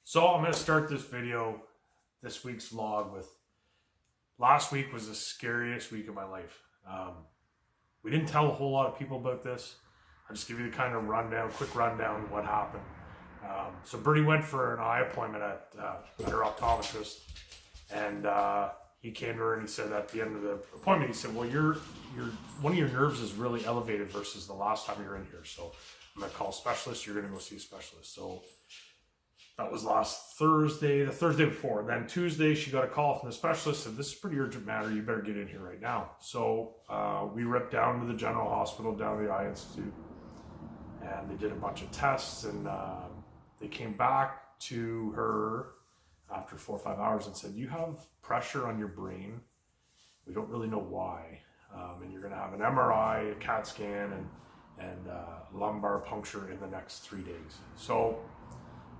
So I'm going to start this video, this week's vlog with, last week was the scariest week of my life. We didn't tell a whole lot of people about this. I'll just give you the kind of quick rundown of what happened. So Bertie went for an eye appointment at her optometrist, and he came to her and he said at the end of the appointment, he said, well, one of your nerves is really elevated versus the last time you were in here. So I'm going to call a specialist. You're going to go see a specialist. So that was last Thursday, the Thursday before. And then Tuesday, she got a call from the specialist, said, this is a pretty urgent matter. You better get in here right now. So we ripped down to the general hospital, down to the Eye Institute, and they did a bunch of tests. And they came back to her after 4 or 5 hours and said, you have pressure on your brain. We don't really know why. And you're going to have an MRI, a CAT scan, and lumbar puncture in the next 3 days. So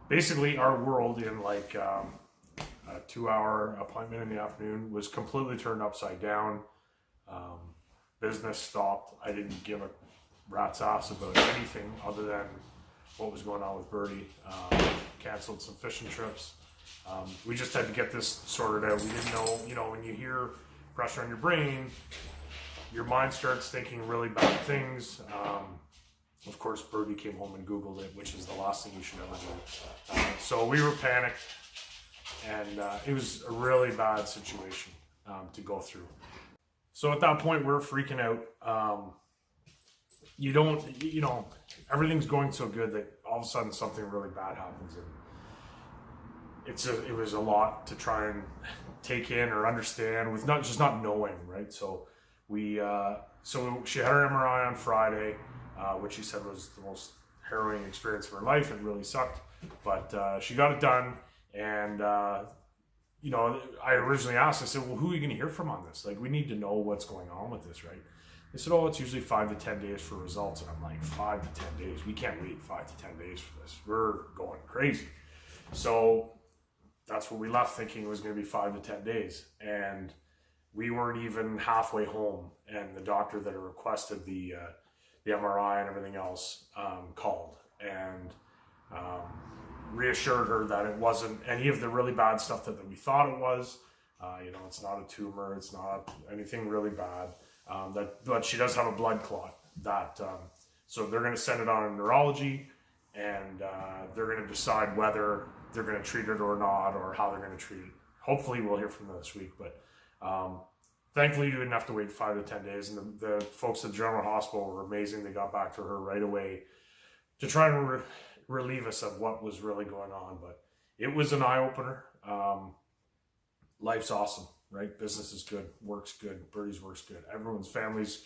basically, our world in like a 2-hour appointment in the afternoon was completely turned upside down. Business stopped. I didn't give a rat's ass about anything other than what was going on with Bertie. Canceled some fishing trips. We just had to get this sorted out. We didn't know, when you hear pressure on your brain, your mind starts thinking really bad things. Of course, Bertie came home and Googled it, which is the last thing you should ever do. So we were panicked, and it was a really bad situation to go through. So at that point, we're freaking out. Everything's going so good that all of a sudden something really bad happens, and it was a lot to try and take in or understand with not knowing, right? So so she had her MRI on Friday. Which she said was the most harrowing experience of her life. It really sucked, but she got it done. And I originally asked, I said, well, who are you going to hear from on this? Like, we need to know what's going on with this, right? They said, oh, it's usually 5 to 10 days for results. And I'm like, 5 to 10 days? We can't wait 5 to 10 days for this. We're going crazy. So that's what we left, thinking it was going to be 5 to 10 days. And we weren't even halfway home. And the doctor that had requested the MRI and everything else called and reassured her that it wasn't any of the really bad stuff that we thought it was. It's not a tumor, it's not anything really bad. But she does have a blood clot. So they're going to send it on to neurology, and they're going to decide whether they're going to treat it or not, or how they're going to treat it. Hopefully, we'll hear from them this week, but. Thankfully, you didn't have to wait 5 to 10 days, and the folks at the General Hospital were amazing. They got back to her right away to try and relieve us of what was really going on. But it was an eye-opener. Life's awesome, right? Business is good, work's good, Bertie's work's good, everyone's family's,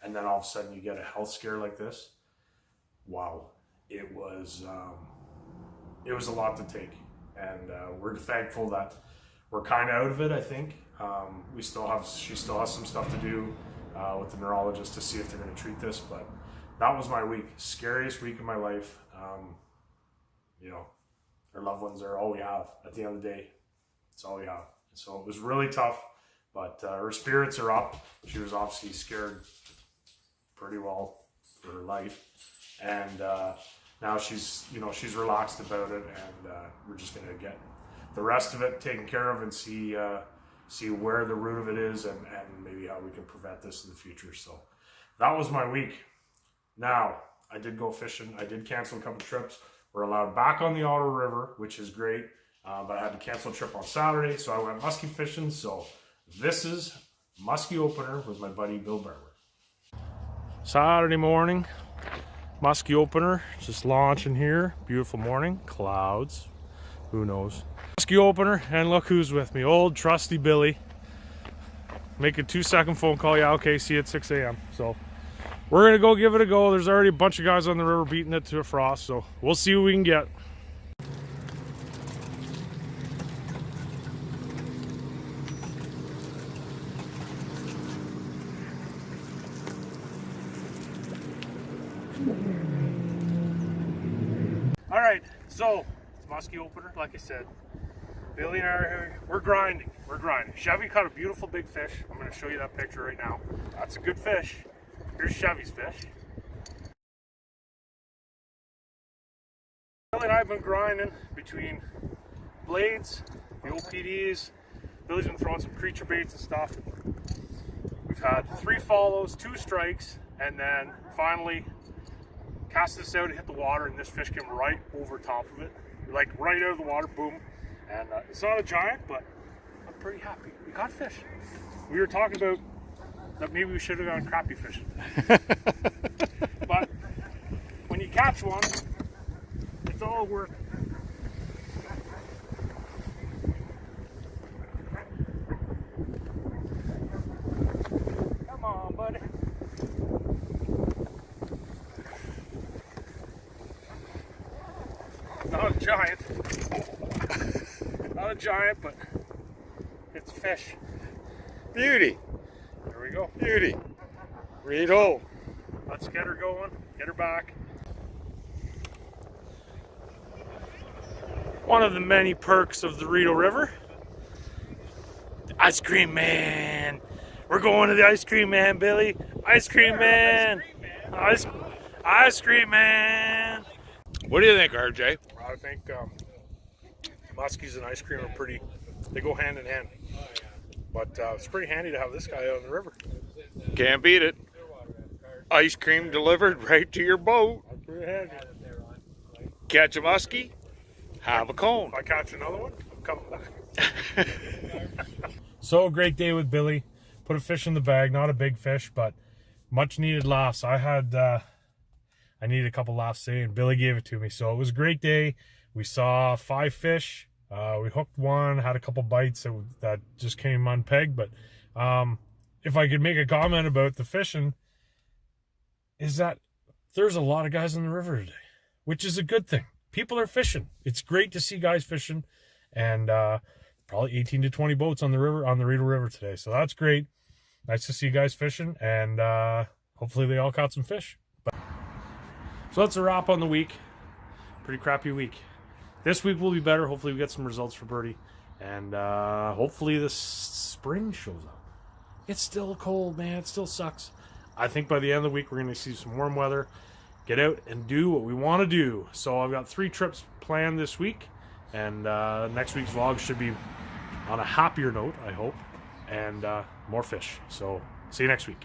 and then all of a sudden you get a health scare like this. Wow, it was a lot to take, and we're thankful that we're kind of out of it, I think. She still has some stuff to do with the neurologist to see if they're going to treat this, but that was my week. Scariest week of my life. Our loved ones are all we have at the end of the day. It's all we have. So it was really tough, but her spirits are up. She was obviously scared pretty well for her life, and now she's relaxed about it, and we're just going to get the rest of it taken care of and see where the root of it is, and maybe how we can prevent this in the future. So that was my week. Now, I did go fishing. I did cancel a couple trips. We're allowed back on the Ottawa River, which is great. But I had to cancel a trip on Saturday, so I went musky fishing. So this is Musky Opener with my buddy Bill Barber. Saturday morning, Musky Opener, just launching here. Beautiful morning, clouds, who knows. Musky Opener, and look who's with me, old trusty Billy. Make a 2-second phone call. Yeah, okay, see you at 6 a.m. So we're gonna go give it a go. There's already a bunch of guys on the river beating it to a frost, so we'll see what we can get. All right, so it's Musky Opener, like I said. Billy and I, we're grinding. Chevy caught a beautiful big fish. I'm going to show you that picture right now. That's a good fish. Here's Chevy's fish. Billy and I have been grinding between blades, the OPDs. Billy's been throwing some creature baits and stuff. We've had 3 follows, 2 strikes, and then finally cast this out and hit the water, and this fish came right over top of it. Like right out of the water, boom. And it's not a giant, but I'm pretty happy. We caught fish. We were talking about that maybe we should have gone crappie fishing. But when you catch one, it's all worth it. Come on, buddy. Not a giant. Not a giant, but it's fish. Beauty. There we go. Beauty. Rito. Let's get her going. Get her back. One of the many perks of the Rito River. The ice cream man. We're going to the ice cream man, Billy. Ice cream man. Ice cream man. What do you think, RJ? I think muskies and ice cream are pretty, they go hand in hand. But it's pretty handy to have this guy out on the river. Can't beat it. Ice cream delivered right to your boat. That's pretty handy. Catch a muskie, have a cone. If I catch another one, I'm coming back. So a great day with Billy. Put a fish in the bag, not a big fish, but much needed laughs. I needed a couple laughs today, and Billy gave it to me. So it was a great day. We saw 5 fish. We hooked one, had a couple bites that just came unpegged. But if I could make a comment about the fishing, is that there's a lot of guys in the river today, which is a good thing. People are fishing. It's great to see guys fishing, and probably 18 to 20 boats on the river, on the Rito River today. So that's great. Nice to see guys fishing, and hopefully they all caught some fish. So that's a wrap on the week. Pretty crappy week. This week will be better. Hopefully we get some results for birdie, and hopefully the spring shows up. It's still cold, man. It still sucks. I think by the end of the week we're going to see some warm weather, get out and do what we want to do. So I've got 3 trips planned this week, and next week's vlog should be on a happier note, I hope, and more fish. So see you next week.